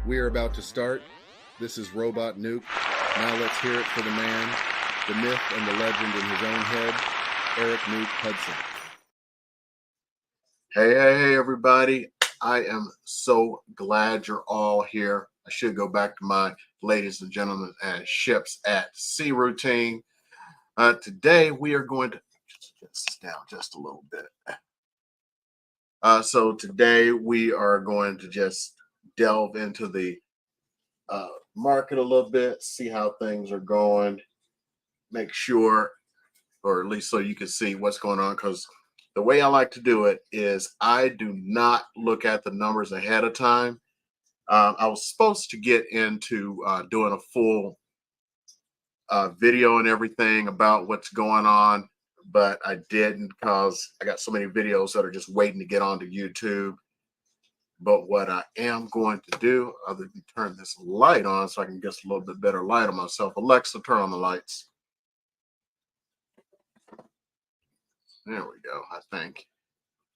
We are about to start. This is Robot Nuke. Now let's hear it for the man, the myth and the legend in his own head, Eric Nuke Hudson. Hey, everybody. I am so glad you're all here. I should go back to my ladies and gentlemen and ships at sea routine. Today, we are going to just this down just a little bit. So today, we are going to just delve into the market a little bit, see how things are going, make sure, or at least so you can see what's going on, because the way I like to do it is I do not look at the numbers ahead of time. I was supposed to get into doing a full video and everything about what's going on, but I didn't because I got so many videos that are just waiting to get onto YouTube. But what I am going to do, other than turn this light on so I can get a little bit better light on myself. Alexa, turn on the lights. There we go, I think.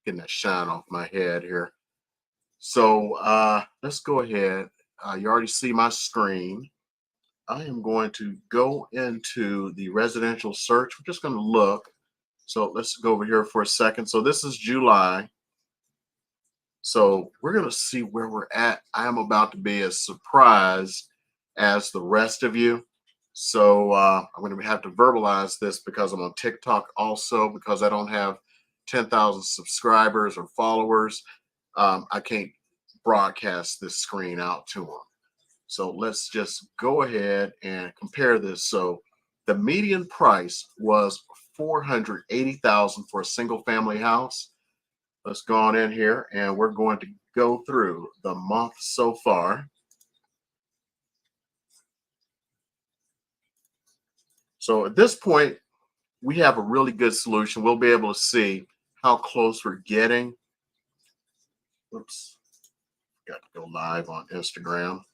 Getting that shine off my head here. So let's go ahead. You already see my screen. I am going to go into the residential search. We're just going to look. So let's go over here for a second. So this is July. So we're going to see where we're at. I am about to be as surprised as the rest of you. So I'm going to have to verbalize this because I'm on TikTok also, because I don't have 10,000 subscribers or followers. I can't broadcast this screen out to them. So let's just go ahead and compare this. So the median price was $480,000 for a single family house. Let's go on in here and we're going to go through the month so far. So at this point, we have a really good solution. We'll be able to see how close we're getting. Oops, got to go live on Instagram.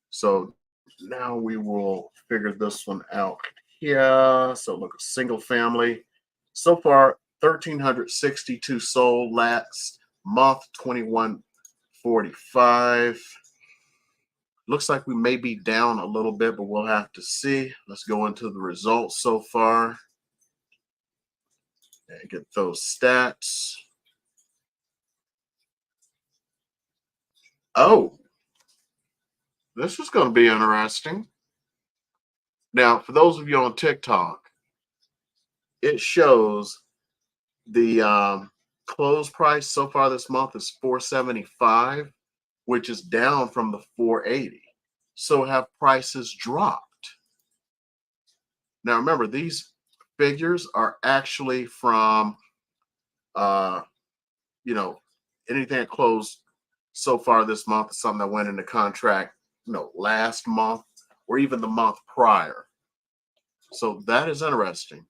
So now we will figure this one out here. So look, a single family. So far, 1,362 sold last month, 2,145. Looks like we may be down a little bit, but we'll have to see. Let's go into the results so far and get those stats. Oh, this is going to be interesting. Now, for those of you on TikTok, it shows the close price so far this month is $475, which is down from the $480. So have prices dropped? Now, remember, these figures are actually from, anything that closed so far this month is something that went into contract, last month or even the month prior. So that is interesting.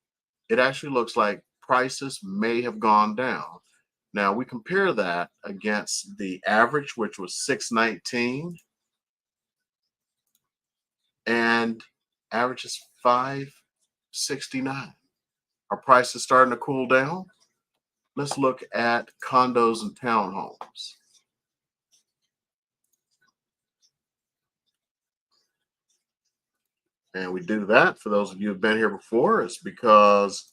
It actually looks like prices may have gone down. Now we compare that against the average, which was 619, and average is 569. Are prices starting to cool down? Let's look at condos and townhomes. And we do that, for those of you who've been here before, it's because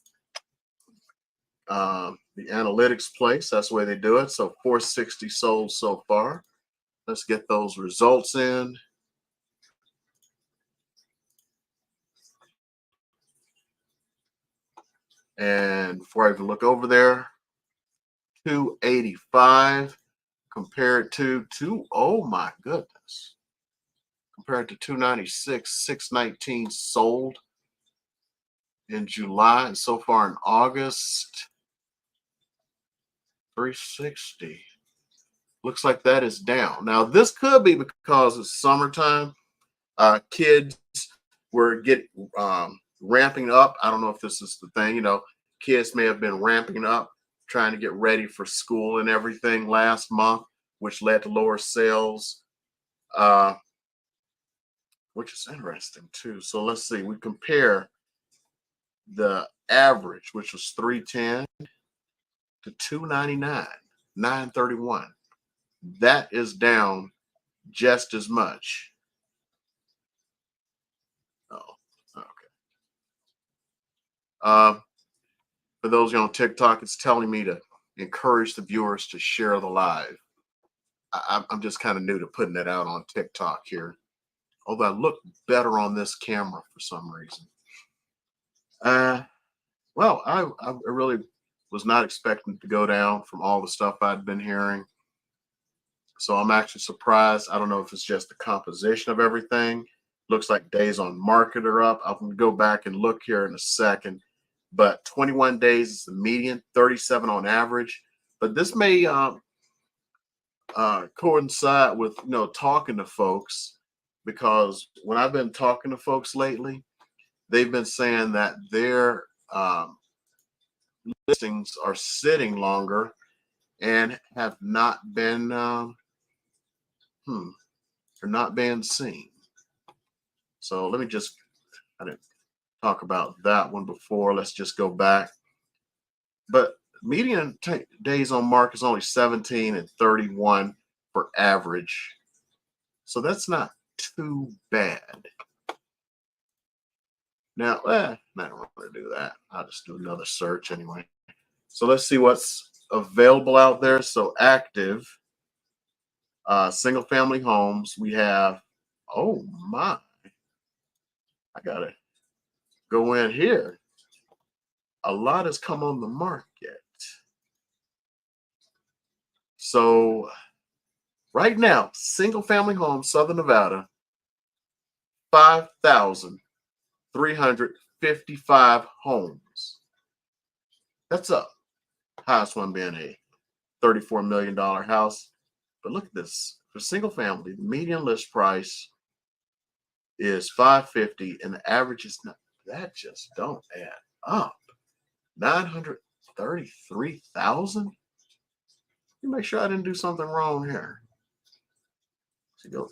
the analytics place, that's the way they do it. So 460 sold so far. Let's get those results in. And before I even look over there, 285 compared to oh my goodness. Compared to 296, 619 sold in July, and so far in August, 360. Looks like that is down. Now, this could be because it's summertime. Kids were ramping up. I don't know if this is the thing. Kids may have been ramping up, trying to get ready for school and everything last month, which led to lower sales, which is interesting too. So let's see. We compare the average, which was 310, to 299, 931. that is down just as much. Oh, okay. For those of you on TikTok, it's telling me to encourage the viewers to share the live. I'm just kind of new to putting it out on TikTok here. Although I look better on this camera for some reason. Well, I really was not expecting to go down from all the stuff I'd been hearing. So I'm actually surprised. I don't know if it's just the composition of everything. Looks like days on market are up. I'm going to go back and look here in a second. But 21 days is the median, 37 on average. But this may coincide with talking to folks, because when I've been talking to folks lately, they've been saying that their listings are sitting longer and have not been they're not being seen. So let me just, I didn't talk about that one before. Let's just go back. But median days on market is only 17 and 31 for average. So that's not too bad. Now, I don't want to do that. I'll just do another search anyway. So let's see what's available out there. So active single family homes, we have, oh my, I gotta go in here. A lot has come on the market. So right now, single family home, Southern Nevada, 5,355 homes. That's up. Highest one being a $34 million house. But look at this. For single family, the median list price is $550, and the average is not. That just don't add up. 933,000. Let me make sure I didn't do something wrong here. So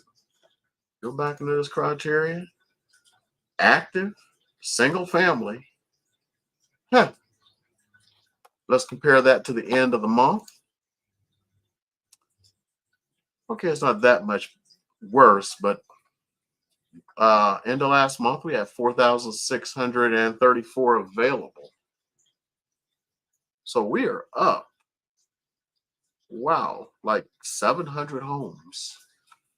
go back into this criteria. Active, single family. Huh. Let's compare that to the end of the month. Okay, it's not that much worse, but end of last month, we had 4,634 available. So we are up. Wow, like 700 homes.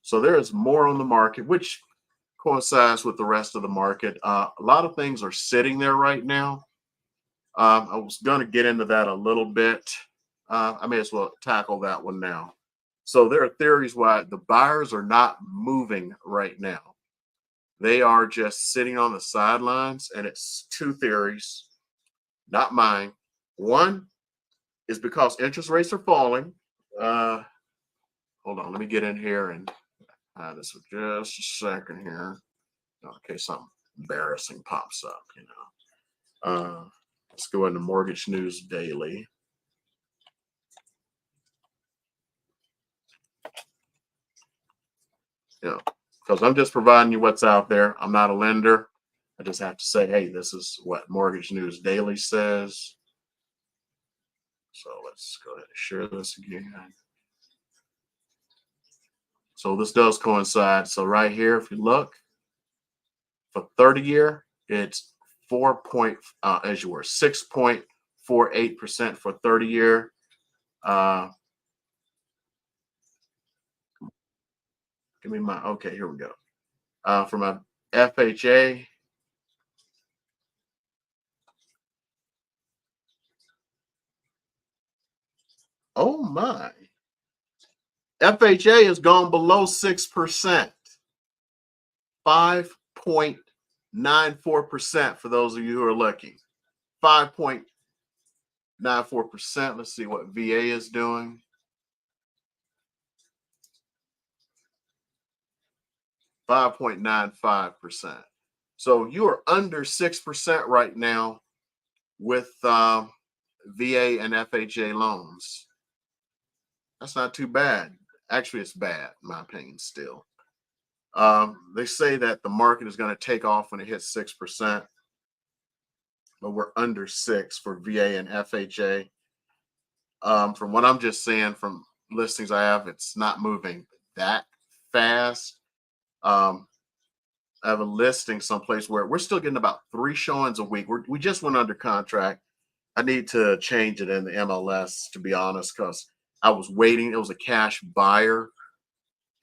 So there is more on the market, which coincides with the rest of the market. A lot of things are sitting there right now. I was going to get into that a little bit. I may as well tackle that one now. So there are theories why the buyers are not moving right now. They are just sitting on the sidelines, and it's two theories, not mine. One is because interest rates are falling. Hold on, let me get in here and this for just a second here. Okay, something embarrassing pops up, Let's go into Mortgage News Daily. Because I'm just providing you what's out there. I'm not a lender. I just have to say, hey, this is what Mortgage News Daily says. So let's go ahead and share this again. So this does coincide. So right here, if you look, for 30-year, it's 6.48% for 30-year. Give me my, okay, here we go. For my FHA, oh my. FHA has gone below 6%. 5.94% for those of you who are looking. 5.94%. Let's see what VA is doing. 5.95%. So you are under 6% right now with VA and FHA loans. That's not too bad. Actually, it's bad, in my opinion, still. They say that the market is going to take off when it hits 6%, but we're under 6 for VA and FHA. From what I'm just saying, from listings I have, it's not moving that fast. Um, I have a listing someplace where we're still getting about 3 showings a week. We just went under contract. I need to change it in the MLS, to be honest, because I was waiting. It was a cash buyer,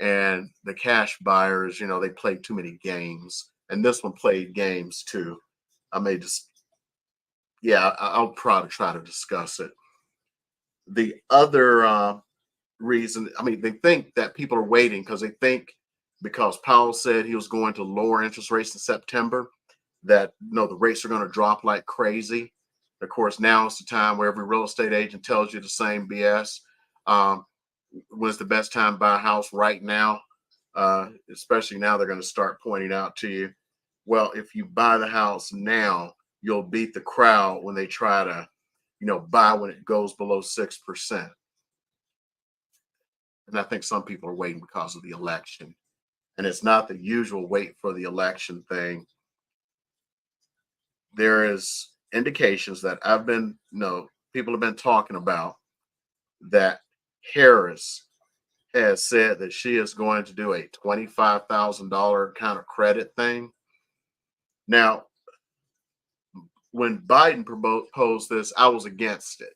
and the cash buyers, they played too many games, and this one played games too. I may just, yeah, I'll probably try to discuss it. The other reason, I mean, they think that people are waiting because they think because Powell said he was going to lower interest rates in September, that the rates are going to drop like crazy. Of course, now is the time where every real estate agent tells you the same BS. Um, when's the best time to buy a house? Right now, especially now they're going to start pointing out to you, well, if you buy the house now, you'll beat the crowd when they try to, buy when it goes below 6%. And I think some people are waiting because of the election. And it's not the usual wait for the election thing. There is indications that people have been talking about that Harris has said that she is going to do a $25,000 kind of credit thing. Now, when Biden proposed this, I was against it.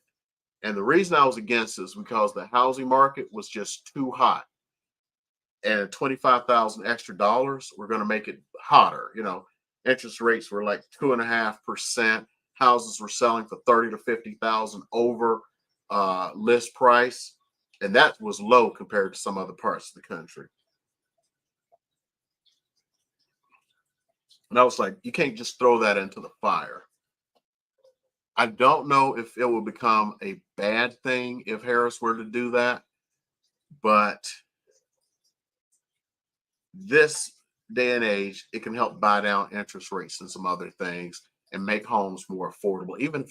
And the reason I was against it is because the housing market was just too hot. And 25,000 extra dollars were going to make it hotter. Interest rates were like 2.5%. Houses were selling for 30 to 50,000 over list price, and that was low compared to some other parts of the country. And I was like, you can't just throw that into the fire. I don't know if it will become a bad thing if Harris were to do that, but this day and age, it can help buy down interest rates and some other things and make homes more affordable. Even if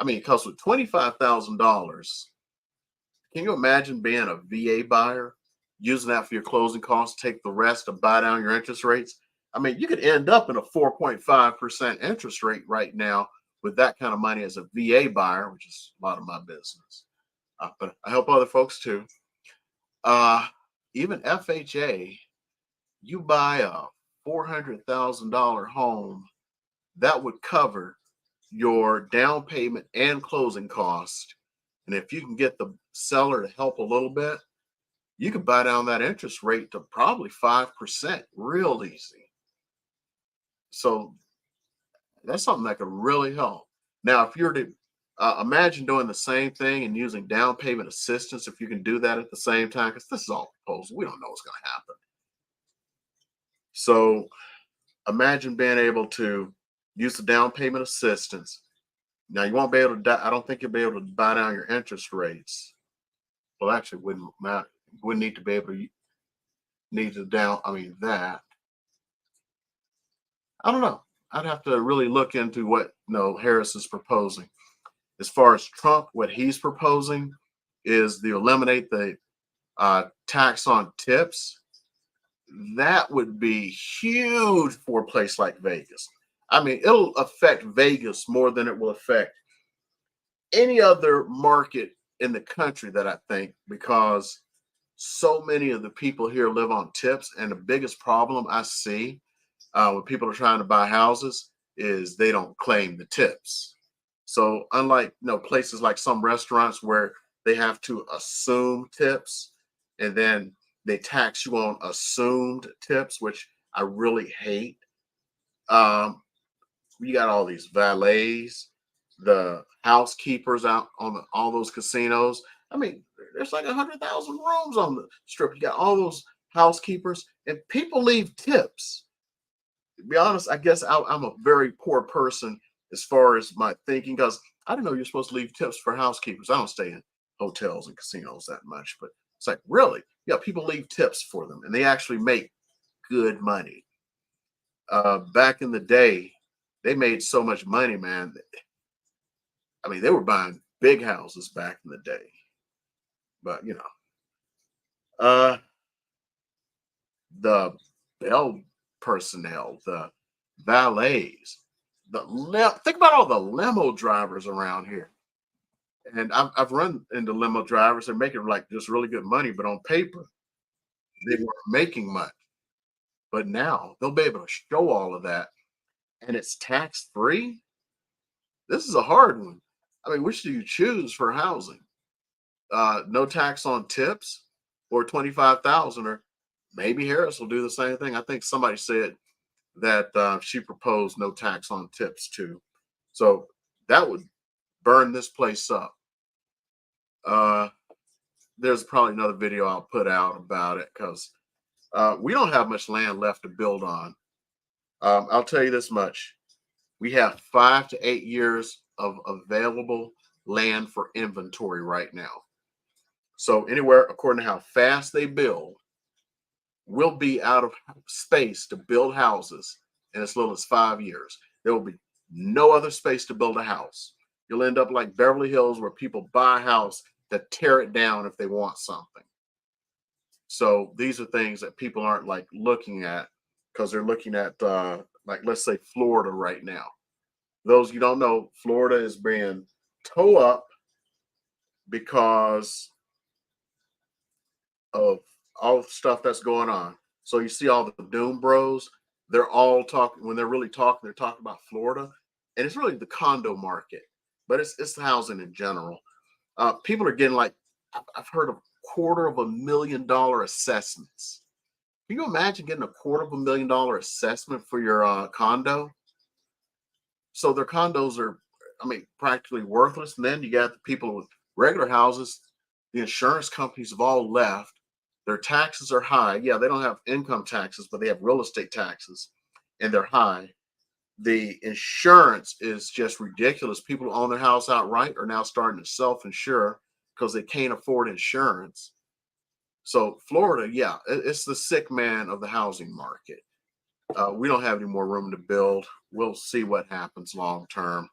because with $25,000, can you imagine being a VA buyer, using that for your closing costs, take the rest to buy down your interest rates? You could end up in a 4.5% interest rate right now with that kind of money as a VA buyer, which is a lot of my business. But I help other folks too. Even FHA, you buy a $400,000 home, that would cover your down payment and closing cost. And if you can get the seller to help a little bit, you could buy down that interest rate to probably 5% real easy. So that's something that could really help. Now, if you're to imagine doing the same thing and using down payment assistance, if you can do that at the same time, because this is all proposal, we don't know what's going to happen. So imagine being able to use the down payment assistance. Now you won't be able to. I don't think you'll be able to buy down your interest rates. Well, actually, wouldn't matter. Wouldn't need to be able to need to down. That. I don't know. I'd have to really look into what Harris is proposing. As far as Trump, what he's proposing is to eliminate the tax on tips. That would be huge for a place like Vegas. It'll affect Vegas more than it will affect any other market in the country, that I think, because so many of the people here live on tips. And the biggest problem I see when people are trying to buy houses is they don't claim the tips. So unlike places like some restaurants where they have to assume tips, and then they tax you on assumed tips, which I really hate. You got all these valets, the housekeepers out on all those casinos. There's like 100,000 rooms on the strip. You got all those housekeepers, and people leave tips. To be honest, I guess I'm a very poor person as far as my thinking, because I didn't know you're supposed to leave tips for housekeepers. I don't stay in hotels and casinos that much, but it's like, really? Yeah, people leave tips for them, and they actually make good money. Back in the day, they made so much money, man. They were buying big houses back in the day. But the bell personnel, the valets, think about all the limo drivers around here. And I've run into limo drivers and making like just really good money, but on paper they weren't making much. But now they'll be able to show all of that, and it's tax free. This is a hard one. I mean, which do you choose for housing? No tax on tips or 25,000, or maybe Harris will do the same thing. I think somebody said that she proposed no tax on tips too. So that would burn this place up. Uh, there's probably another video I'll put out about it because we don't have much land left to build on. I'll tell you this much. We have 5 to 8 years of available land for inventory right now. So anywhere, according to how fast they build, we'll be out of space to build houses in as little as 5 years. There will be no other space to build a house. You'll end up like Beverly Hills, where people buy a house that tear it down if they want something. So these are things that people aren't like looking at because they're looking at like, let's say, Florida right now. Those you don't know, Florida is being toe up because of all the stuff that's going on. So you see all the doom bros, they're all talking, when they're really talking, they're talking about Florida. And it's really the condo market, but it's the housing in general. People are getting like, I've heard of $250,000 assessments. Can you imagine getting a $250,000 assessment for your condo? So their condos are, I mean, practically worthless. And then you got the people with regular houses. The insurance companies have all left. Their taxes are high. Yeah, they don't have income taxes, but they have real estate taxes, and they're high. The insurance is just ridiculous. People who own their house outright are now starting to self-insure because they can't afford insurance. So Florida, yeah, it's the sick man of the housing market. We don't have any more room to build. We'll see what happens long term.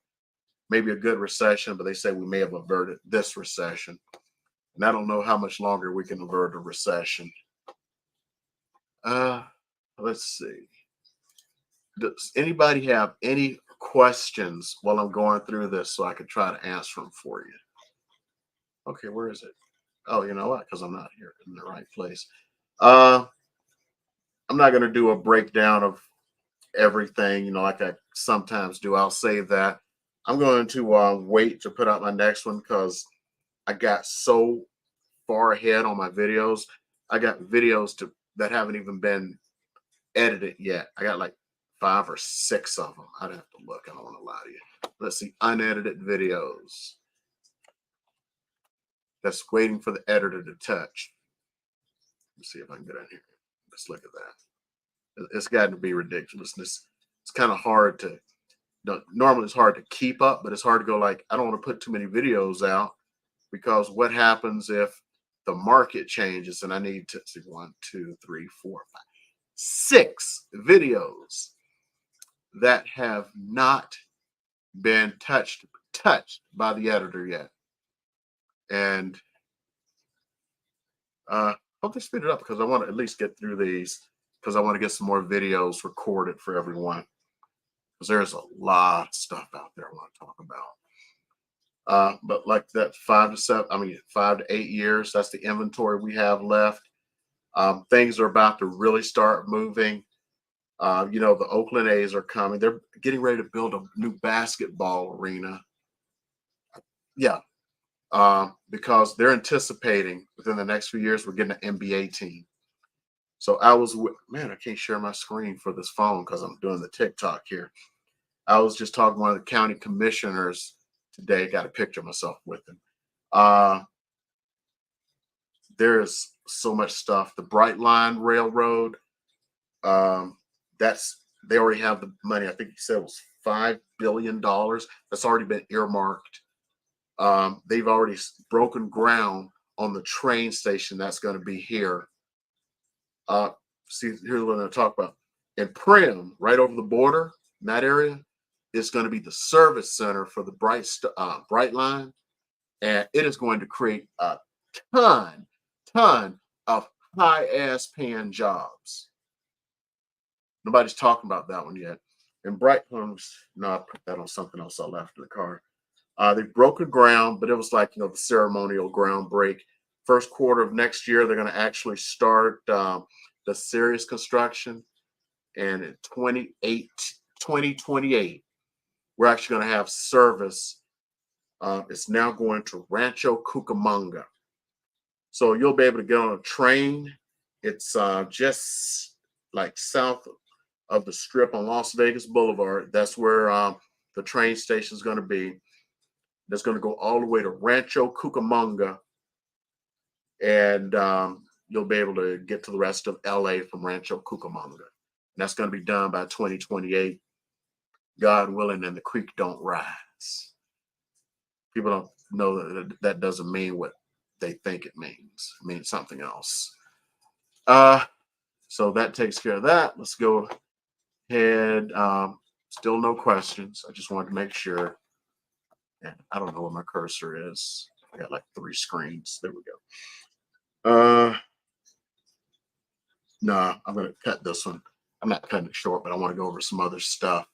Maybe a good recession, but they say we may have averted this recession. And I don't know how much longer we can avert a recession. Let's see. Does anybody have any questions while I'm going through this so I can try to answer them for you? Okay, where is it? Oh, you know what? Because I'm not here in the right place. I'm not going to do a breakdown of everything, like I sometimes do. I'll say that I'm going to wait to put out my next one because I got so far ahead on my videos. I got videos that haven't even been edited yet. I got like 5 or 6 of them. I'd have to look. I don't want to lie to you. Let's see, unedited videos. That's waiting for the editor to touch. Let's see if I can get in here. Let's look at that. It's gotten to be ridiculous. It's kind of hard to. Normally it's hard to keep up, but it's hard to go like, I don't want to put too many videos out because what happens if the market changes and I need to see 1, 2, 3, 4, 5, 6 videos that have not been touched by the editor yet. And hope they speed it up because I want to at least get through these because I want to get some more videos recorded for everyone. Because there's a lot of stuff out there I want to talk about. But like that 5 to 8 years, that's the inventory we have left. Things are about to really start moving. The Oakland A's are coming. They're getting ready to build a new basketball arena. Yeah, because they're anticipating within the next few years we're getting an NBA team. So I can't share my screen for this phone because I'm doing the TikTok here. I was just talking to one of the county commissioners today. Got a picture of myself with him. There's so much stuff. The Brightline Railroad. They already have the money. I think he said it was $5 billion. That's already been earmarked. They've already broken ground on the train station that's going to be here. See, here's what I'm going to talk about. In Primm, right over the border, in that area, is going to be the service center for the Brightline, and it is going to create a ton of high-ass paying jobs. Nobody's talking about that one yet. And no, I put that on something else I left in the car. They've broken ground, but it was like, the ceremonial ground break. First quarter of next year, they're going to actually start the serious construction. And in 2028, we're actually going to have service. It's now going to Rancho Cucamonga. So you'll be able to get on a train. It's just like south of the strip on Las Vegas Boulevard. That's where the train station is going to be. That's going to go all the way to Rancho Cucamonga. And you'll be able to get to the rest of LA from Rancho Cucamonga. And that's going to be done by 2028. God willing, and the creek don't rise. People don't know that that doesn't mean what they think it means. It means something else. So that takes care of that. Let's go ahead. Still no questions. I just wanted to make sure. And I don't know where my cursor is. I got like 3 screens. There we go. No, I'm going to cut this one. I'm not cutting it short, but I want to go over some other stuff.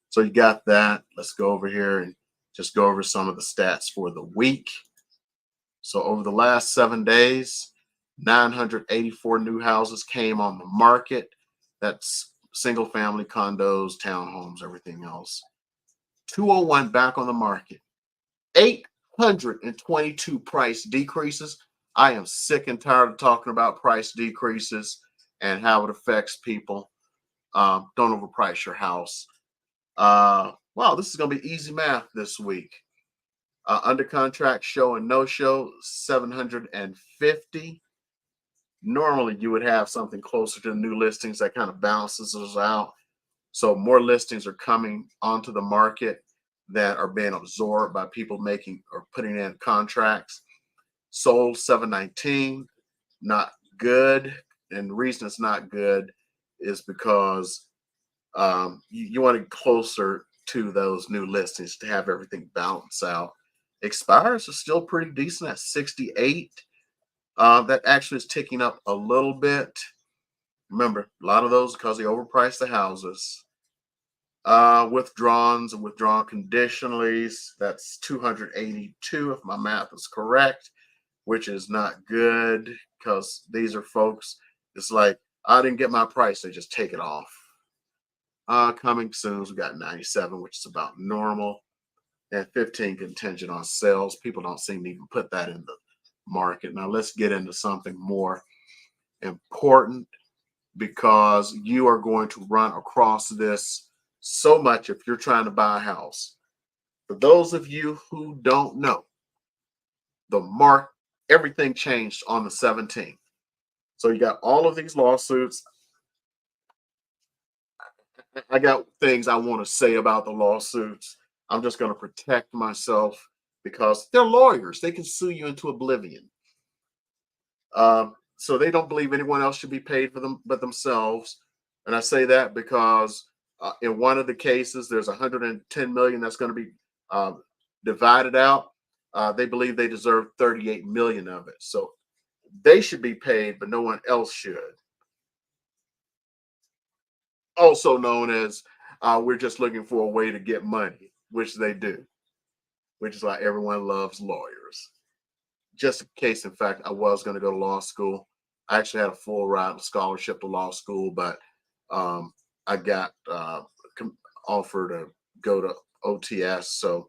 So you got that. Let's go over here and just go over some of the stats for the week. So over the last 7 days, 984 new houses came on the market. That's single family condos, townhomes, everything else. 201 back on the market. 822 price decreases. I am sick and tired of talking about price decreases and how it affects people. Don't overprice your house. Wow, this is going to be easy math this week. Under contract show and no show, 750. Normally, you would have something closer to new listings that kind of balances those out. So more listings are coming onto the market that are being absorbed by people making or putting in contracts. Sold 719, not good. And the reason it's not good is because you want to get closer to those new listings to have everything balance out. Expires are still pretty decent at 68. That actually is ticking up a little bit. Remember, a lot of those because they overpriced the houses. Withdrawns and withdrawn conditionally, that's 282 if my math is correct, which is not good because these are folks, it's like, I didn't get my price, they just take it off. Coming soon, we got 97, which is about normal, and 15 contingent on sales. People don't seem to even put that in the market. Now let's get into something more important, because you are going to run across this so much if you're trying to buy a house. For those of you who don't know, everything changed on the 17th. So you got all of these lawsuits. I got things I want to say about the lawsuits. I'm just going to protect myself because they're lawyers. They can sue you into oblivion. So they don't believe anyone else should be paid for them but themselves. And I say that because in one of the cases, there's 110 million that's going to be divided out. They believe they deserve 38 million of it. So they should be paid, but no one else should. Also known as we're just looking for a way to get money, which they do, which is why everyone loves lawyers. Just in case, in fact, I was going to go to law school. I actually had a full ride scholarship to law school, but I got offered to go to OTS. So,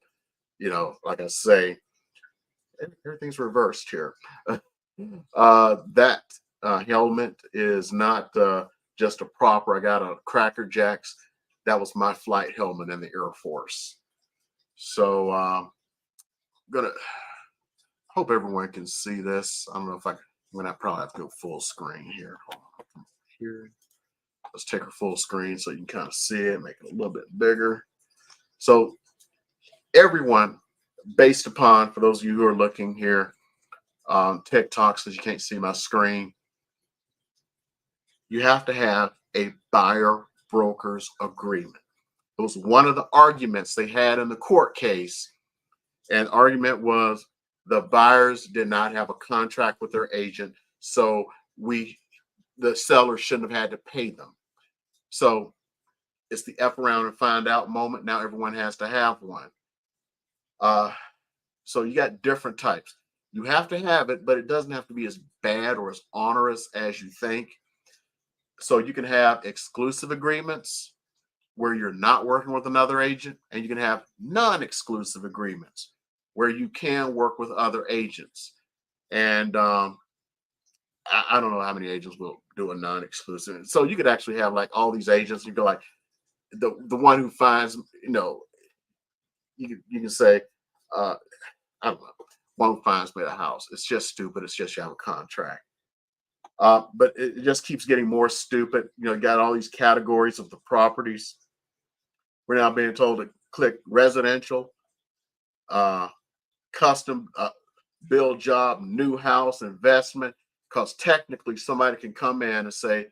like I say, everything's reversed here. That helmet is not just a proper. I got a Cracker Jacks. That was my flight helmet in the Air Force. So I'm gonna hope everyone can see this. I don't know if I'm gonna probably have to go full screen here. Here, let's take our full screen so you can kind of see it, make it a little bit bigger. So everyone, based upon, for those of you who are looking here on TikTok, because you can't see my screen, you have to have a buyer broker's agreement. It was one of the arguments they had in the court case. And the argument was the buyers did not have a contract with their agent, so the seller shouldn't have had to pay them. So it's the F around and find out moment. Now everyone has to have one. Uh, so you got different types. You have to have it, but it doesn't have to be as bad or as onerous as you think. So you can have exclusive agreements where you're not working with another agent, and you can have non-exclusive agreements where you can work with other agents. And I don't know how many agents will do a non-exclusive. So you could actually have like all these agents. You go like the one who finds, you can say, uh, I don't know, one who finds me a house. It's just stupid. It's just you have a contract. But it just keeps getting more stupid. You got all these categories of the properties. We're now being told to click residential, uh, custom build job, new house, investment, because technically somebody can come in and say,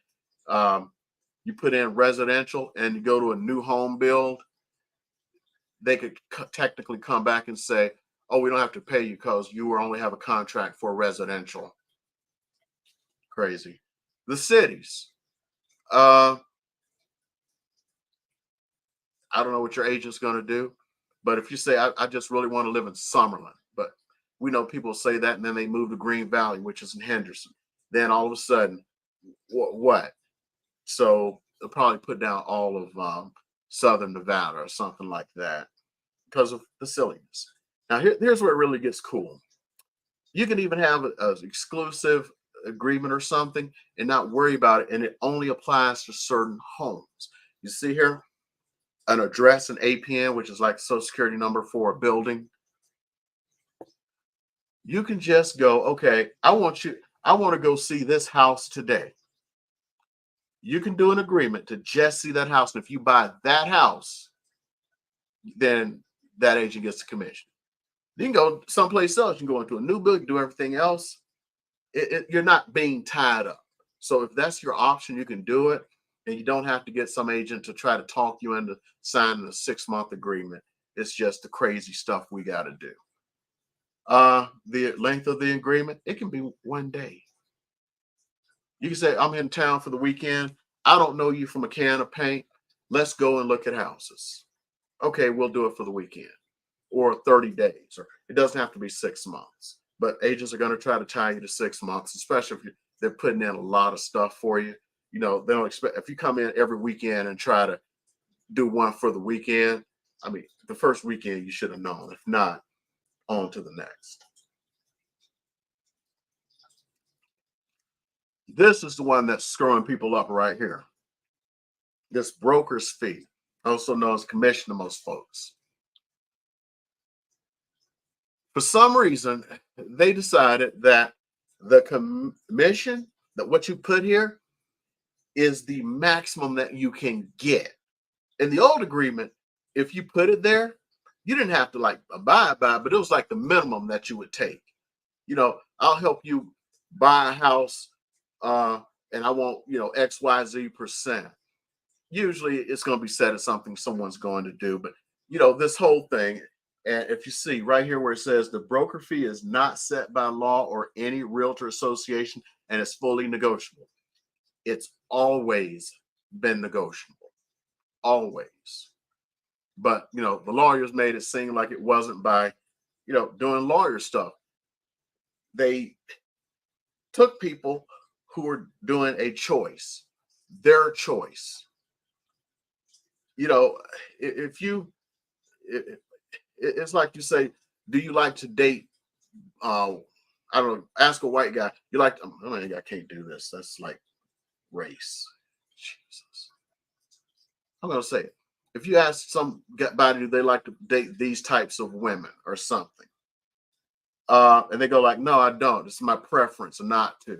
you put in residential and you go to a new home build, they could technically come back and say, oh, we don't have to pay you because you only have a contract for residential. Crazy. The cities. I don't know what your agent's going to do, but if you say, I just really want to live in Summerlin, but we know people say that and then they move to Green Valley, which is in Henderson. Then all of a sudden, what? So they'll probably put down all of Southern Nevada or something like that because of the silliness. Now, here's where it really gets cool. You can even have an exclusive agreement or something and not worry about it, and it only applies to certain homes. You see here, an address, an APN, which is like a social security number for a building. You can just go, okay, I want to go see this house today. You can do an agreement to just see that house. And if you buy that house, then that agent gets the commission. You can go someplace else. You can go into a new building, do everything else. You're not being tied up. So if that's your option, you can do it. And you don't have to get some agent to try to talk you into signing a 6-month agreement. It's just the crazy stuff we got to do. The length of the agreement, it can be 1 day. You can say, I'm in town for the weekend. I don't know you from a can of paint. Let's go and look at houses. Okay, we'll do it for the weekend or 30 days, or it doesn't have to be 6 months. But agents are going to try to tie you to 6 months, especially if they're putting in a lot of stuff for you. They don't expect, if you come in every weekend and try to do one for the weekend, I mean, the first weekend you should have known. If not, on to the next. This is the one that's screwing people up right here. This broker's fee, also known as commission to most folks. For some reason, they decided that the commission, that what you put here, is the maximum that you can get. In the old agreement, if you put it there, you didn't have to like abide by it, but it was like the minimum that you would take. I'll help you buy a house, and I want, XYZ percent. Usually it's going to be set as something someone's going to do, but this whole thing, and if you see right here where it says the broker fee is not set by law or any realtor association and it's fully negotiable, it's always been negotiable, always. But the lawyers made it seem like it wasn't by doing lawyer stuff. They took people who were doing a choice, their choice. If you it's like you say, do you like to date, I don't know, ask a white guy, you like to, oh, I can't do this, that's like race. Jesus. I'm gonna say it. If you ask somebody, do they like to date these types of women or something, and they go like, no, I don't, it's my preference not to,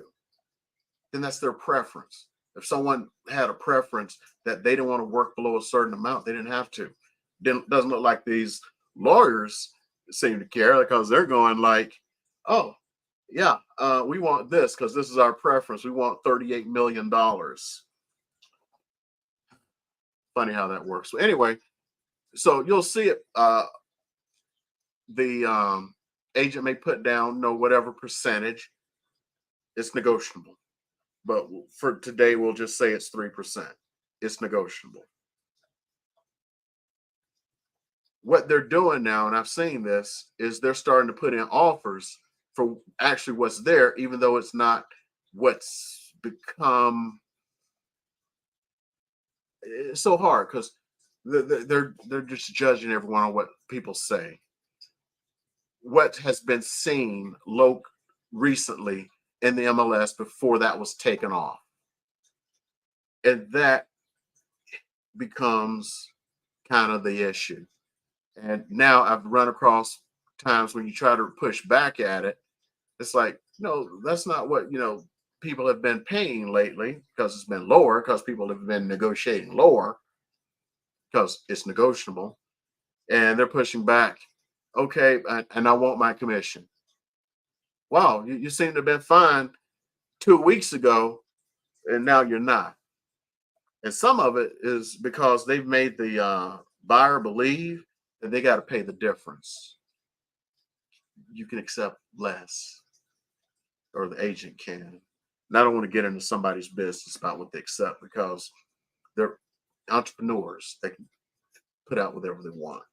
then that's their preference. If someone had a preference that they didn't want to work below a certain amount, they didn't have to. Doesn't look like these lawyers seem to care, because they're going like, oh yeah, we want this because this is our preference. We want $38 million. Funny how that works. So anyway, so you'll see it. The agent may put down whatever percentage. It's negotiable, but for today we'll just say it's 3%. It's negotiable. what they're doing now, and I've seen this, is they're starting to put in offers for actually what's there, even though it's not what's become. It's so hard because they're just judging everyone on what people say. What has been seen low recently in the MLS before that was taken off, and that becomes kind of the issue. And now I've run across times when you try to push back at it, it's like, no, that's not what people have been paying lately because it's been lower because people have been negotiating lower because it's negotiable, and they're pushing back. Okay, and I want my commission. Wow, you seem to have been fine 2 weeks ago, and now you're not. And some of it is because they've made the buyer believe that they got to pay the difference. You can accept less, or the agent can. And I don't want to get into somebody's business about what they accept because they're entrepreneurs. They can put out whatever they want.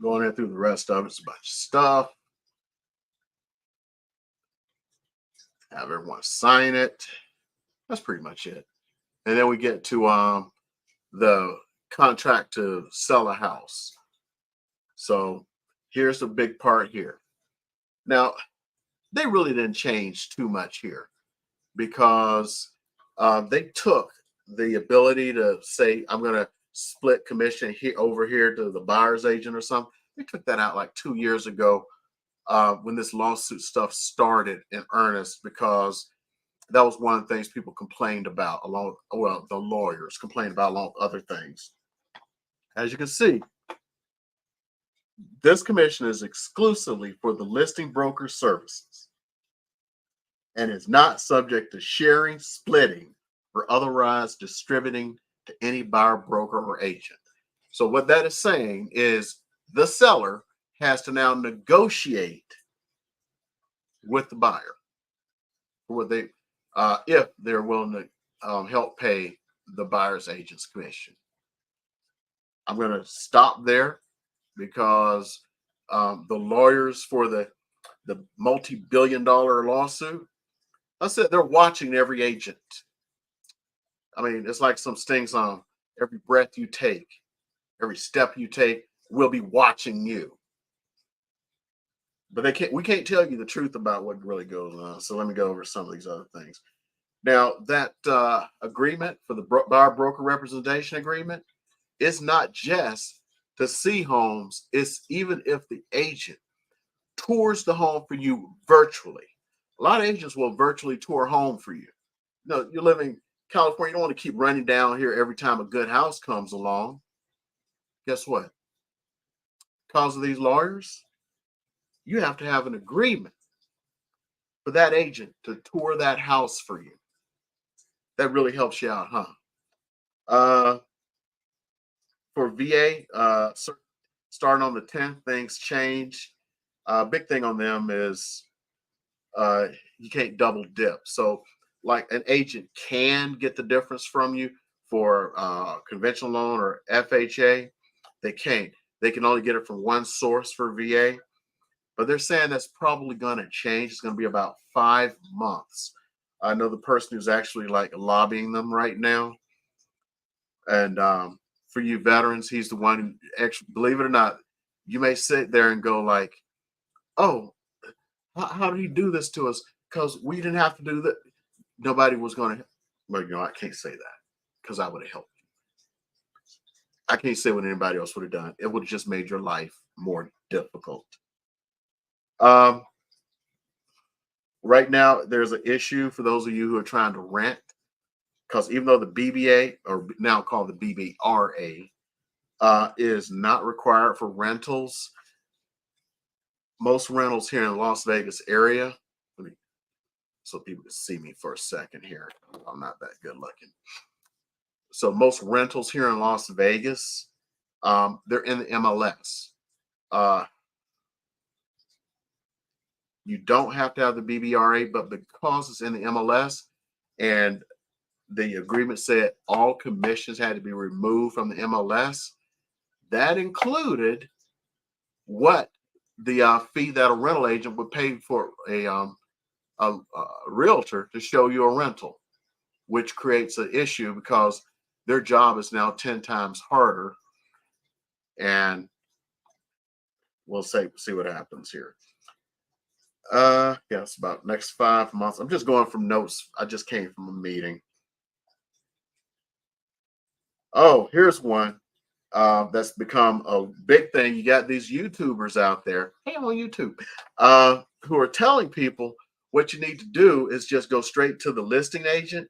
Going in through the rest of it's a bunch of stuff. Have everyone sign it. That's pretty much it. And then we get to the contract to sell a house. So here's the big part here. Now, they really didn't change too much here because they took the ability to say, I'm going to split commission here over here to the buyer's agent or something. They took that out like 2 years ago when this lawsuit stuff started in earnest, because that was one of the things people complained about the lawyers complained about along with other things. As you can see, this commission is exclusively for the listing broker services and is not subject to sharing, splitting, or otherwise distributing to any buyer, broker, or agent. So what that is saying is the seller has to now negotiate with the buyer for if they're willing to help pay the buyer's agent's commission. I'm going to stop there because the lawyers for the multi-billion-dollar lawsuit, I said they're watching every agent. I mean, it's like some sting song. Every breath you take, every step you take, we'll be watching you. But we can't tell you the truth about what really goes on. So let me go over some of these other things. Now, that agreement for the buyer broker representation agreement is not just to see homes. It's even if the agent tours the home for you virtually. A lot of agents will virtually tour home for you. You're living in California. You don't want to keep running down here every time a good house comes along. Guess what? Because of these lawyers, you have to have an agreement for that agent to tour that house for you. That really helps you out, huh? For VA, starting on the 10th, things change. Big thing on them is you can't double dip. So, like, an agent can get the difference from you for conventional loan or FHA. They can't. They can only get it from one source for VA. But they're saying that's probably going to change. It's going to be about 5 months. I know the person who's actually like lobbying them right now. And for you veterans, he's the one who actually, believe it or not, you may sit there and go like, oh, how did he do this to us? Because we didn't have to do that. Nobody was going to. Well, I can't say that because I would have helped you. I can't say what anybody else would have done. It would have just made your life more difficult. Right now, there's an issue for those of you who are trying to rent, because even though the BBA, or now called the BBRA, is not required for rentals, most rentals here in the Las Vegas area, so people can see me for a second here. I'm not that good looking. So most rentals here in Las Vegas, they're in the MLS. You don't have to have the BBRA, but because it's in the MLS and the agreement said all commissions had to be removed from the MLS. That included what the fee that a rental agent would pay for a realtor to show you a rental, which creates an issue because their job is now 10 times harder. And we'll see what happens here. Yeah, it's about next 5 months. I'm just going from notes. I just came from a meeting. Oh, here's one that's become a big thing. You got these YouTubers out there, hey, on YouTube, who are telling people what you need to do is just go straight to the listing agent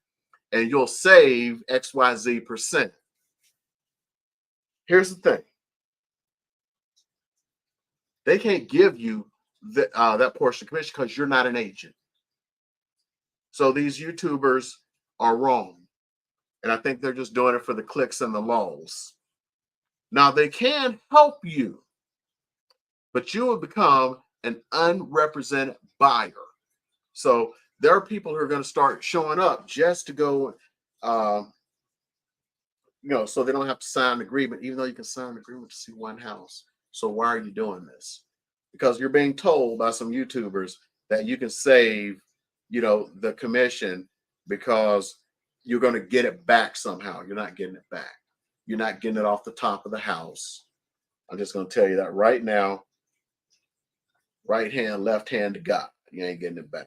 and you'll save XYZ percent. Here's the thing. They can't give you that portion of commission because you're not an agent. So these YouTubers are wrong. And I think they're just doing it for the clicks and the lulls. Now, they can help you, but you will become an unrepresented buyer. So there are people who are going to start showing up just to go, so they don't have to sign an agreement, even though you can sign an agreement to see one house. So why are you doing this? Because you're being told by some YouTubers that you can save, the commission because you're going to get it back somehow. You're not getting it back. You're not getting it off the top of the house. I'm just going to tell you that right now. Right hand, left hand to God. You ain't getting it back.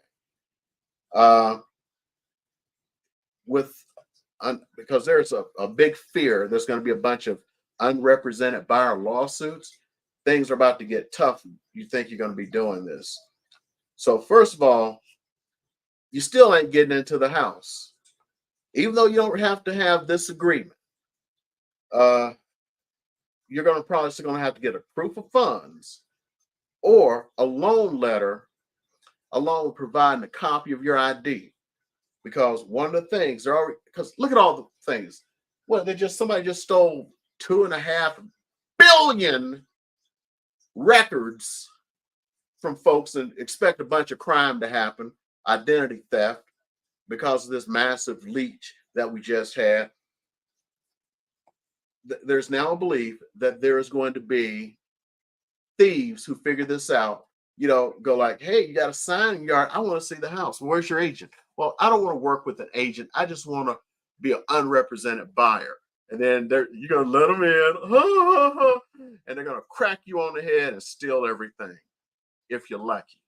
Because there's a big fear there's going to be a bunch of unrepresented buyer lawsuits. Things are about to get tough. You think you're going to be doing this. So first of all, you still ain't getting into the house. Even though you don't have to have this agreement, you're probably still going to have to get a proof of funds or a loan letter along with providing a copy of your ID. Because one of the things because look at all the things. Well, somebody just stole 2.5 billion records from folks and expect a bunch of crime to happen, identity theft, because of this massive leech that we just had. There's now a belief that there is going to be thieves who figure this out, go like, hey, you got a sign in your yard. I want to see the house. Where's your agent? Well, I don't want to work with an agent. I just want to be an unrepresented buyer. And then you're going to let them in, and they're going to crack you on the head and steal everything if you're lucky.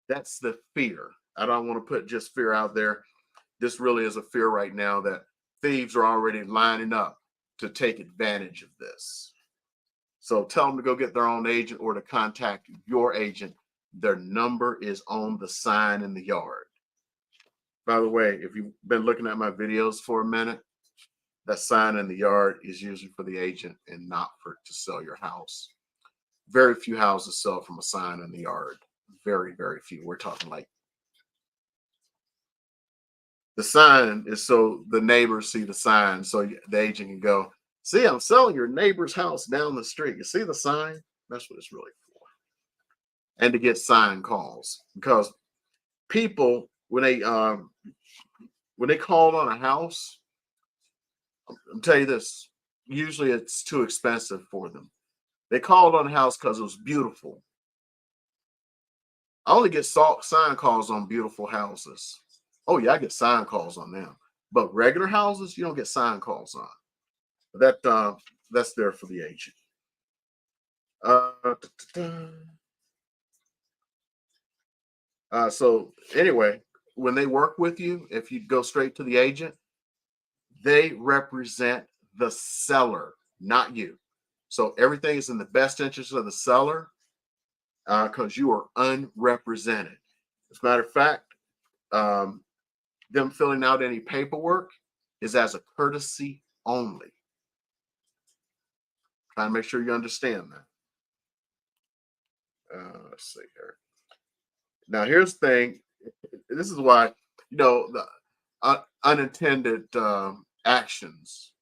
That's the fear. I don't want to put just fear out there. This really is a fear right now that thieves are already lining up to take advantage of this. So tell them to go get their own agent or to contact your agent. Their number is on the sign in the yard. By the way, if you've been looking at my videos for a minute, that sign in the yard is usually for the agent and not to sell your house. Very few houses sell from a sign in the yard. Very, very few. We're talking like the sign is so the neighbors see the sign, so the agent can go, see, I'm selling your neighbor's house down the street. You see the sign? That's what it's really for. And to get sign calls, because people, when they call on a house, I'll tell you this, usually it's too expensive for them. They called on a house because it was beautiful. I only get sign calls on beautiful houses. Oh yeah, I get sign calls on them. But regular houses, you don't get sign calls on. But that's there for the agent. So anyway, when they work with you, if you go straight to the agent, they represent the seller, not you. So everything is in the best interest of the seller because you are unrepresented. As a matter of fact, them filling out any paperwork is as a courtesy only. Trying to make sure you understand that. Let's see here. Now, here's the thing. This is why, the unintended actions.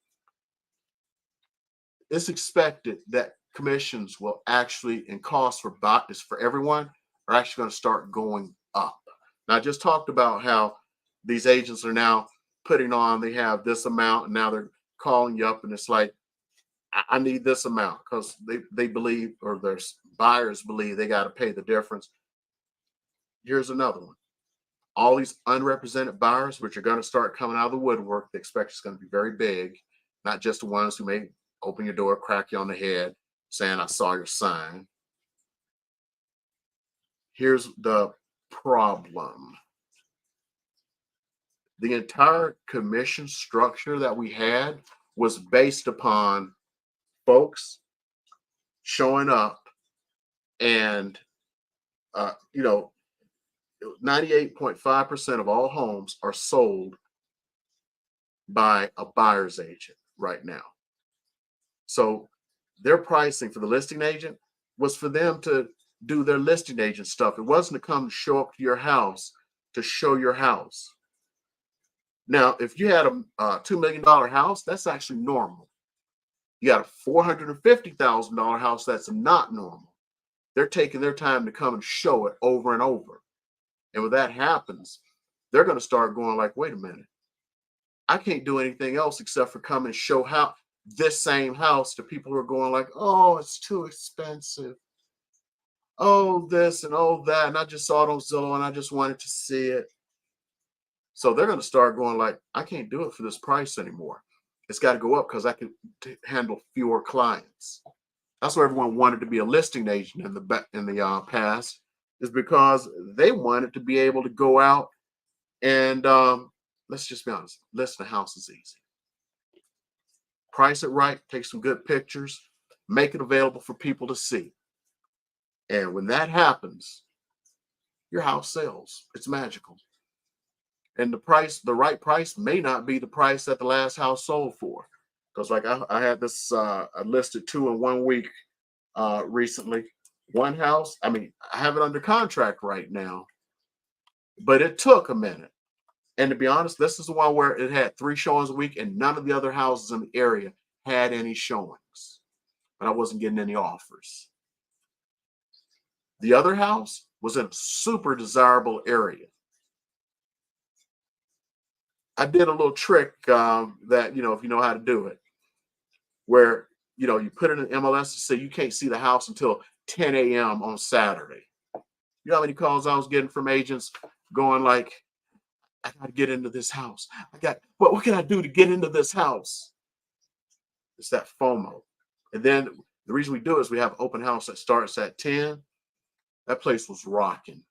It's expected that commissions will actually, and costs for everyone, are actually going to start going up. Now, I just talked about how these agents are now putting on, they have this amount, and now they're calling you up, and it's like, I need this amount because they believe, or their buyers believe, they got to pay the difference. Here's another one. All these unrepresented buyers, which are going to start coming out of the woodwork, the expect is going to be very big, not just the ones who may open your door, crack you on the head, saying, I saw your sign. Here's the problem. The entire commission structure that we had was based upon folks showing up and, 98.5% of all homes are sold by a buyer's agent right now. So their pricing for the listing agent was for them to do their listing agent stuff. It wasn't to come to show up to your house to show your house. Now, if you had a $2 million house, that's actually normal. You got a $450,000 house, that's not normal. They're taking their time to come and show it over and over. And when that happens, they're going to start going like, wait a minute, I can't do anything else except for come and show how this same house to people who are going like, oh, it's too expensive. Oh, this and oh, that. And I just saw it on Zillow and I just wanted to see it. So they're going to start going like, I can't do it for this price anymore. It's got to go up because I can handle fewer clients. That's why everyone wanted to be a listing agent in the past, is because they wanted to be able to go out and let's just be honest, listing a house is easy. Price it right, take some good pictures, make it available for people to see. And when that happens, your house sells. It's magical. And the right price may not be the price that the last house sold for. Because like I had this, I listed 2 in 1 week recently. One house, I have it under contract right now, but it took a minute. And to be honest, this is the one where it had 3 showings a week and none of the other houses in the area had any showings. But I wasn't getting any offers. The other house was in a super desirable area. I did a little trick that, if you know how to do it, where, you put it in MLS to say you can't see the house until 10 a.m. on Saturday. You know how many calls I was getting from agents going like, I got to get into this house. What can I do to get into this house? It's that FOMO. And then the reason we do it is we have open house that starts at 10. That place was rocking.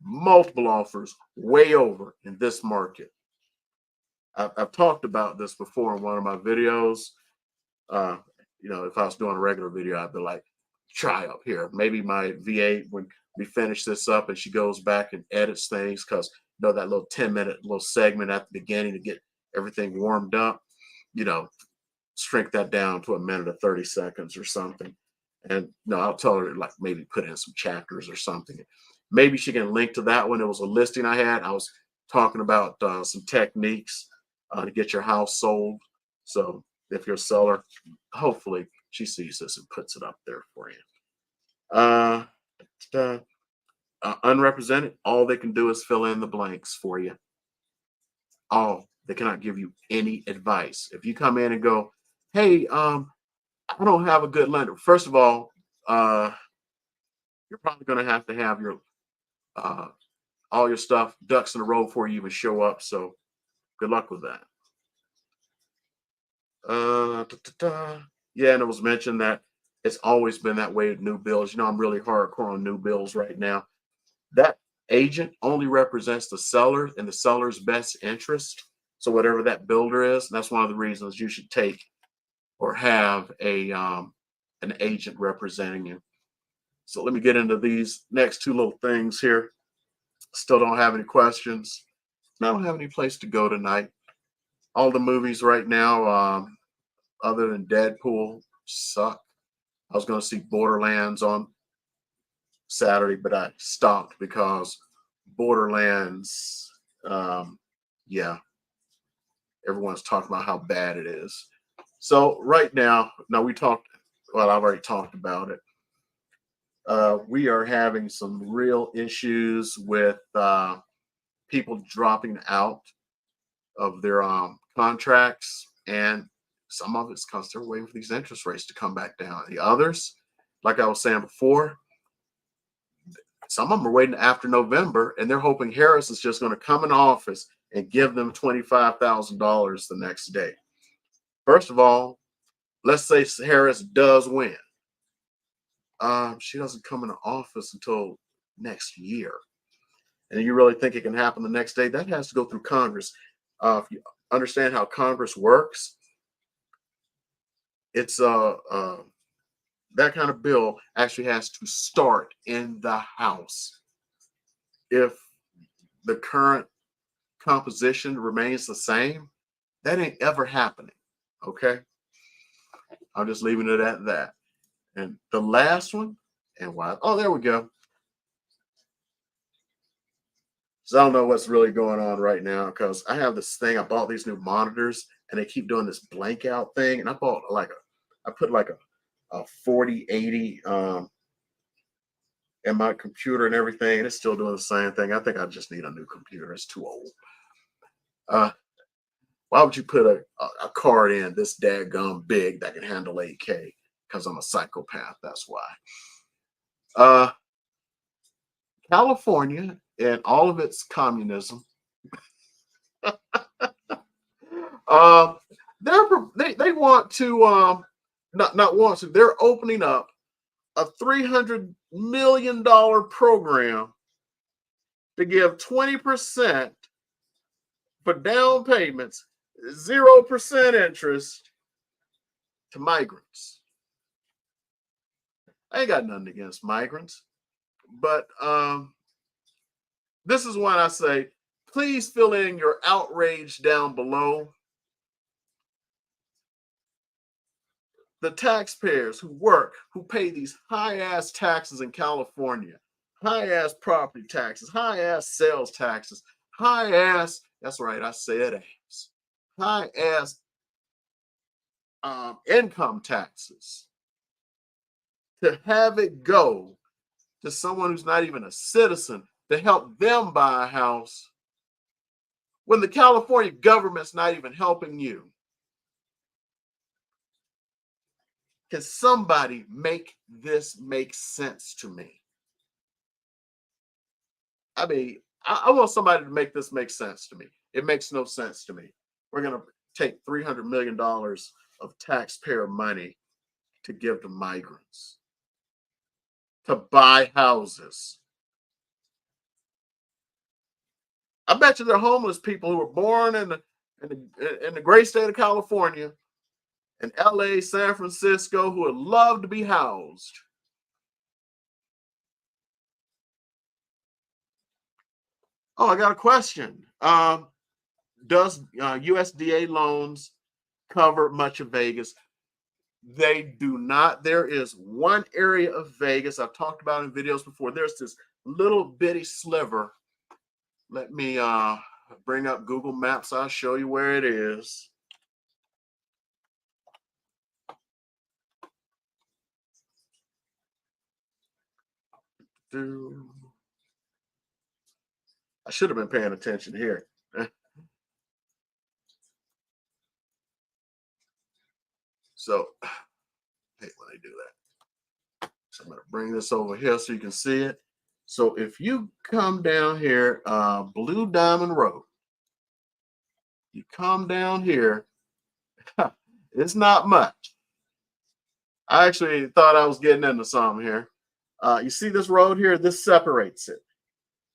Multiple offers, way over in this market. I've talked about this before in one of my videos. If I was doing a regular video, I'd be like, try up here. Maybe my VA, when we finish this up and she goes back and edits things, because that little 10-minute little segment at the beginning to get everything warmed up, shrink that down to a minute or 30 seconds or something. And I'll tell her like maybe put in some chapters or something. Maybe she can link to that one. It was a listing I had. I was talking about some techniques to get your house sold. So if you're a seller, hopefully she sees this and puts it up there for you. Unrepresented, all they can do is fill in the blanks for you. They cannot give you any advice. If you come in and go, hey, I don't have a good lender. First of all, you're probably going to have your all your stuff ducks in a row before you even show up. So good luck with that. Yeah, and it was mentioned that it's always been that way with new builds. I'm really hardcore on new builds right now. That agent only represents the seller and the seller's best interest. So whatever that builder is, that's one of the reasons you should take or have an agent representing you. So let me get into these next 2 little things here. Still don't have any questions. I don't have any place to go tonight. All the movies right now, other than Deadpool, suck. I was going to see Borderlands on Saturday, but I stopped because Borderlands, everyone's talking about how bad it is. So right now, I've already talked about it. We are having some real issues with people dropping out of their contracts, and some of it's because they're waiting for these interest rates to come back down. The others, like I was saying before, some of them are waiting after November, and they're hoping Harris is just going to come in office and give them $25,000 the next day. First of all, let's say Harris does win. She doesn't come into office until next year. And you really think it can happen the next day? That has to go through Congress. If you understand how Congress works, it's that kind of bill actually has to start in the House. If the current composition remains the same, that ain't ever happening. Okay, I'm just leaving it at that. And the last one, and why? Oh, there we go. So I don't know what's really going on right now because I have this thing. I bought these new monitors and they keep doing this blank out thing. And I bought I put like a 4080 in my computer and everything. And it's still doing the same thing. I think I just need a new computer. It's too old. Why would you put a card in this daggum big that can handle 8K? Because I'm a psychopath. That's why. California and all of its communism, they want to not want to. They're opening up a $300 million program to give 20% for down payments, 0% interest to migrants. I ain't got nothing against migrants. But this is when I say, please fill in your outrage down below. The taxpayers who work, who pay these high-ass taxes in California, high-ass property taxes, high-ass sales taxes, high-ass, that's right, I said ass, high-ass income taxes, to have it go to someone who's not even a citizen to help them buy a house when the California government's not even helping you. Can somebody make this make sense to me? I mean, I want somebody to make this make sense to me. It makes no sense to me. We're going to take $300 million of taxpayer money to give to migrants, to buy houses. I bet you they're homeless people who were born in the great state of California, in LA, San Francisco, who would love to be housed. Oh, I got a question. Does USDA loans cover much of Vegas? They do not. There is one area of Vegas I've talked about in videos before. There's this little bitty sliver. Let me bring up Google Maps. I'll show you where it is. I should have been paying attention here. So, I hate when they do that. So I'm going to bring this over here so you can see it. So if you come down here, Blue Diamond Road, you come down here, it's not much. I actually thought I was getting into something here. You see this road here? This separates it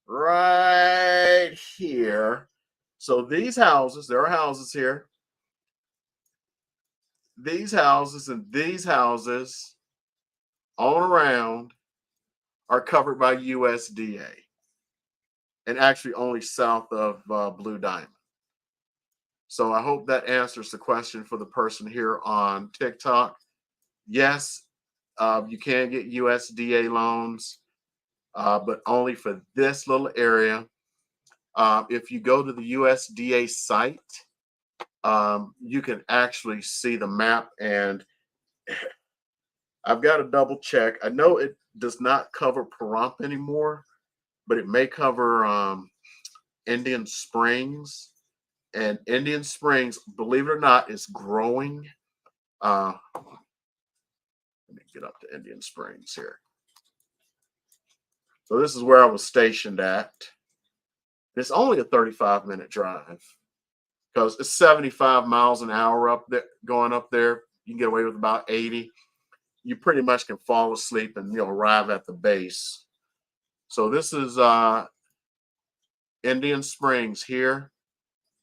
right here. So these houses, there are houses here. These houses and these houses on around are covered by USDA, and actually only south of Blue Diamond. So I hope that answers the question for the person here on TikTok. Yes, you can get USDA loans, but only for this little area. If you go to the USDA site, you can actually see the map, and I've got to double check. I know it does not cover Pahrump anymore, but it may cover Indian Springs And Indian Springs, believe it or not, is growing. Let me get up to Indian Springs here. So this is where I was stationed at. It's only a 35-minute drive because it's 75 miles an hour up there. Going up there, you can get away with about 80. You pretty much can fall asleep and arrive at the base. So this is Indian Springs here,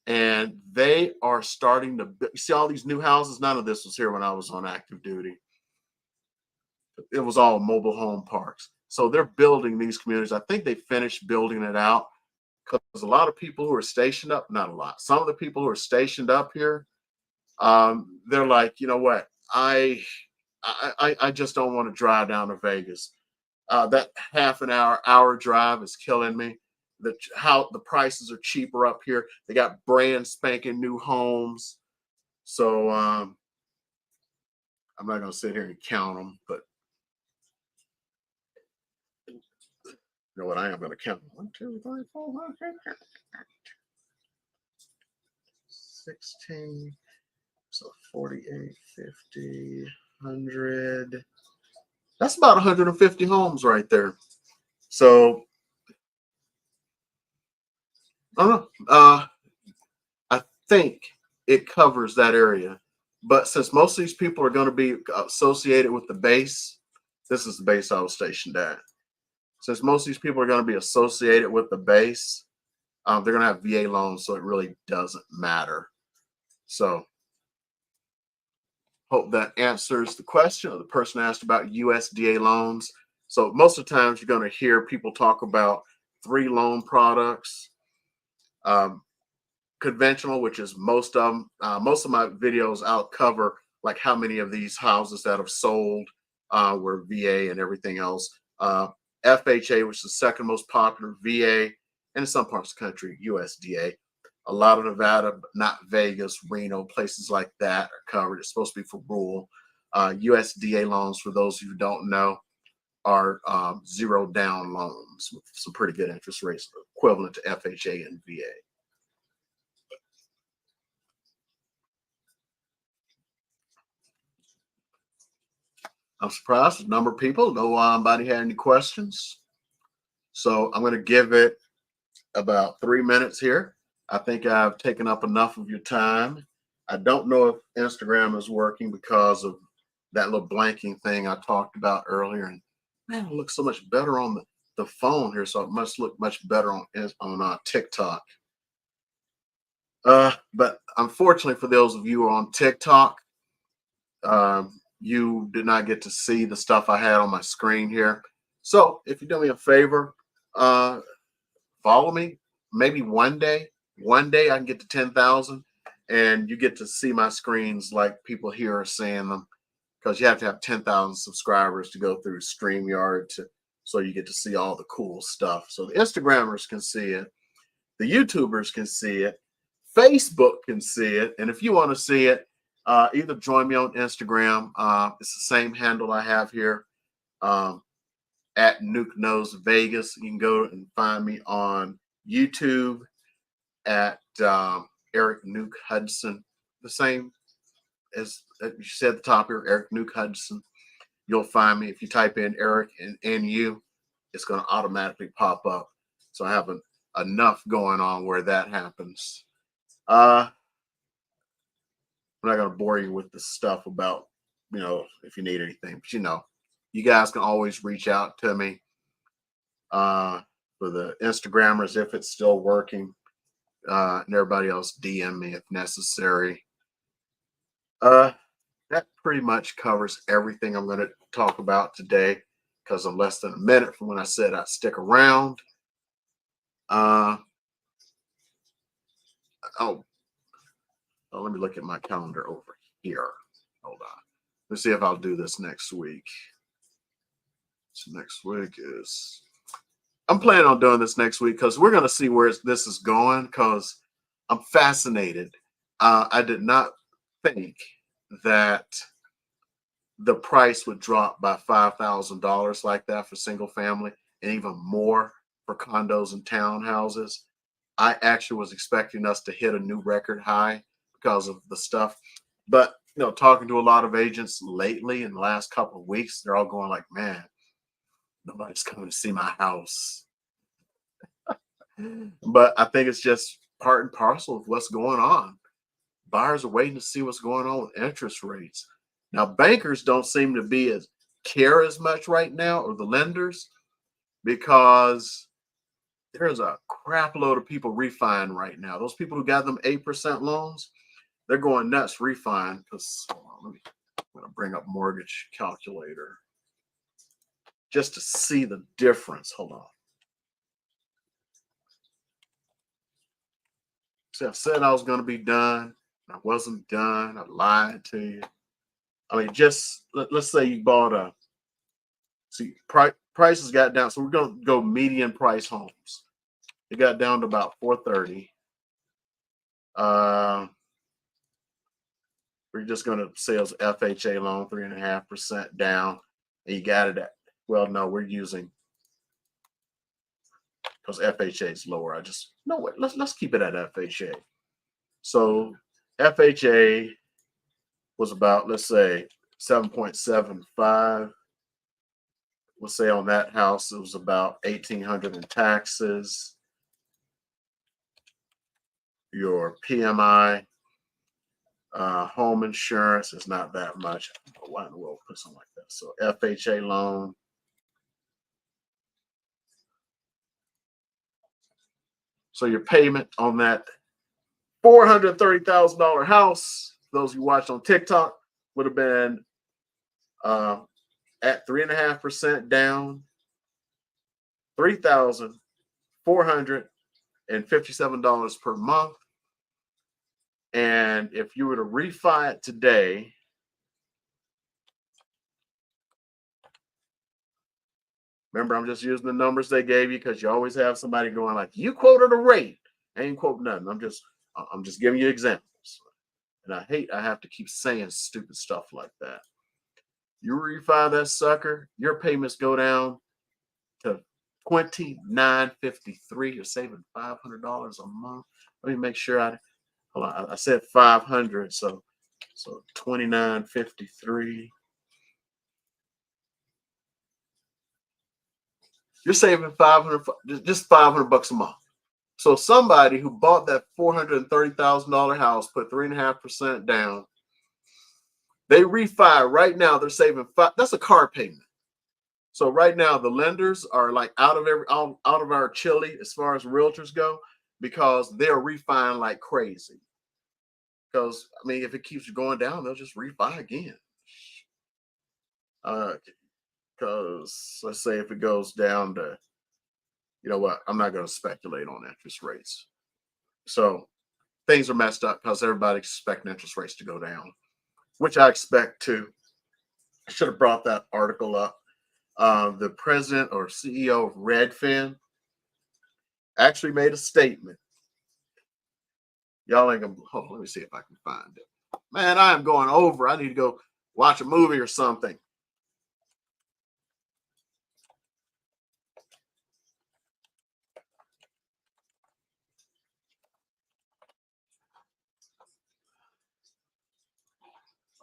and they are starting to you see all these new houses. None of this was here when I was on active duty. It was all mobile home parks. So they're building these communities. I think they finished building it out because a lot of people who are stationed up, not a lot, some of the people who are stationed up here, they're like, you know what, I just don't want to drive down to Vegas. That half an hour drive is killing me. How the prices are cheaper up here. They got brand spanking new homes. So I'm not going to sit here and count them, but you know what? I am going to count 1, 2, 3, 4, 5, 6, 16. So 48, 50, 100. That's about 150 homes right there. So I don't know. I think it covers that area. But since most of these people are going to be associated with the base, this is the base I was stationed at. Since most of these people are going to be associated with the base, they're going to have VA loans, so it really doesn't matter. So hope that answers the question. The person asked about USDA loans. So most of the times you're going to hear people talk about 3 loan products. Conventional, which is most of them. Most of my videos I'll cover like how many of these houses that have sold were VA and everything else. FHA, which is the second most popular, VA, and in some parts of the country, USDA. A lot of Nevada, but not Vegas, Reno, places like that are covered. It's supposed to be for rural. USDA loans, for those who don't know, are zero down loans with some pretty good interest rates, equivalent to FHA and VA. I'm surprised the number of people. Nobody had any questions. So I'm going to give it about 3 minutes here. I think I've taken up enough of your time. I don't know if Instagram is working because of that little blanking thing I talked about earlier. And man, it looks so much better on the phone here. So it must look much better on TikTok. But unfortunately for those of you who are on TikTok, you did not get to see the stuff I had on my screen here. So if you do me a favor, follow me. Maybe one day I can get to 10,000 and you get to see my screens like people here are seeing them, because you have to have 10,000 subscribers to go through StreamYard so you get to see all the cool stuff. So the Instagrammers can see it. The YouTubers can see it. Facebook can see it. And if you want to see it, either join me on Instagram. It's the same handle I have here, at Nuke Knows Vegas. You can go and find me on YouTube at Eric Nuke Hudson. The same as you said at the top here, Eric Nuke Hudson. You'll find me. If you type in Eric and NU, it's going to automatically pop up. So I have enough going on where that happens. I'm not going to bore you with the stuff about, if you need anything, but you guys can always reach out to me. For the Instagrammers, if it's still working, and everybody else, DM me if necessary. That pretty much covers everything I'm going to talk about today, because I'm less than a minute from when I said I'd stick around. Let me look at my calendar over here. Hold on. Let's see if I'll do this next week. So next week is, I'm planning on doing this next week because we're going to see where this is going, because I'm fascinated. I did not think that the price would drop by $5,000 like that for single family, and even more for condos and townhouses. I actually was expecting us to hit a new record high because of the stuff. But talking to a lot of agents lately in the last couple of weeks, they're all going like, "Man, nobody's coming to see my house." But I think it's just part and parcel of what's going on. Buyers are waiting to see what's going on with interest rates. Now, bankers don't seem to be as care as much right now, or the lenders, because there's a crap load of people refining right now. Those people who got them 8% loans, they're going nuts refining. Because I'm going to bring up mortgage calculator just to see the difference. Hold on. See, I said I was going to be done. I wasn't done. I lied to you. I mean, just let's say you bought a. See, prices got down. So we're going to go median price homes. It got down to about 430. We're just going to say it's FHA loan, 3.5% down, and you got it at. Well, no, we're using because FHA is lower. Let's keep it at FHA. So FHA was about, let's say, 7.75. We'll say on that house it was about 1,800 in taxes. Your PMI, home insurance is not that much. Why in the world put something like that? So FHA loan. So your payment on that $430,000 house, those you watched on TikTok, would have been at 3.5% down, $3,457 per month. And if you were to refi it today, remember, I'm just using the numbers they gave you because you always have somebody going like, "You quoted a rate." I ain't quoting nothing. I'm just giving you examples. And I have to keep saying stupid stuff like that. You refi that sucker, your payments go down to $2,953. You're saving $500 a month. Let me make sure hold on. I said 500, so $2,953. You're saving 500, just $500 a month. So somebody who bought that $430,000 house, put 3.5% down, they refi right now. They're saving that's a car payment. So right now the lenders are like out of our chili as far as realtors go, because they're refining like crazy. Because I mean, if it keeps going down, they'll just refi again. Because let's say if it goes down to, you know what, I'm not going to speculate on interest rates. So things are messed up because everybody's expecting interest rates to go down, which I expect too. I should have brought that article up. The president or CEO of Redfin actually made a statement. Y'all ain't gonna. Hold on, let me see if I can find it. Man, I am going over. I need to go watch a movie or something.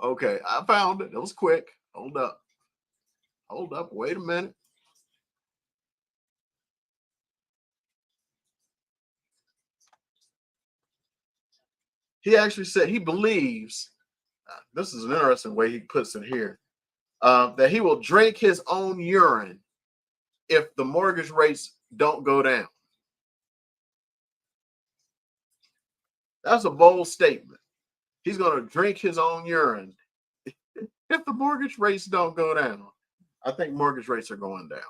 Okay, I found it. It was quick. Hold up. Wait a minute. He actually said he believes, this is an interesting way he puts it here, that he will drink his own urine if the mortgage rates don't go down. That's a bold statement. He's going to drink his own urine if the mortgage rates don't go down. I think mortgage rates are going down.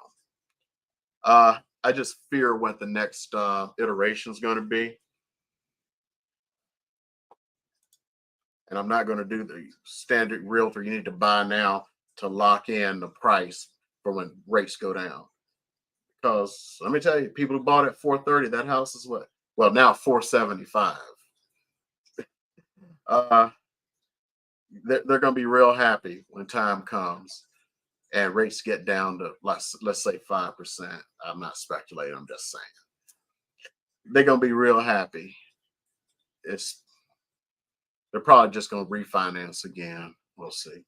I just fear what the next iteration is going to be. And I'm not going to do the standard realtor. You need to buy now to lock in the price for when rates go down. Because let me tell you, people who bought at 430, that house is what? Well, now 475. They're going to be real happy when time comes and rates get down to let's say 5%. I'm not speculating. I'm just saying. they're gonna be real happy. They're probably just gonna refinance again. We'll see.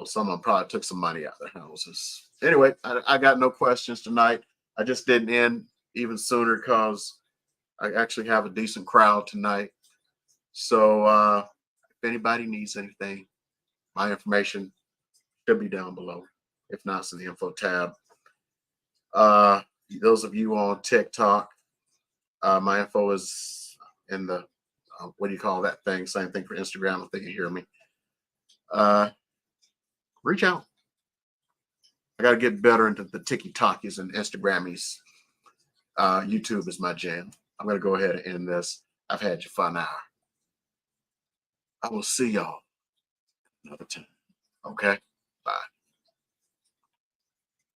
Some of them probably took some money out of their houses. Anyway, I got no questions tonight. I just didn't end even sooner because I actually have a decent crowd tonight. So if anybody needs anything, my information should be down below. If not, it's in the info tab. Those of you on TikTok, my info is in the what do you call that thing? Same thing for Instagram if they can hear me. Reach out. I got to get better into the TikTokies and Instagrammies. YouTube is my jam. I'm going to go ahead and end this. I've had you for an hour. I will see y'all another time. Okay? Bye.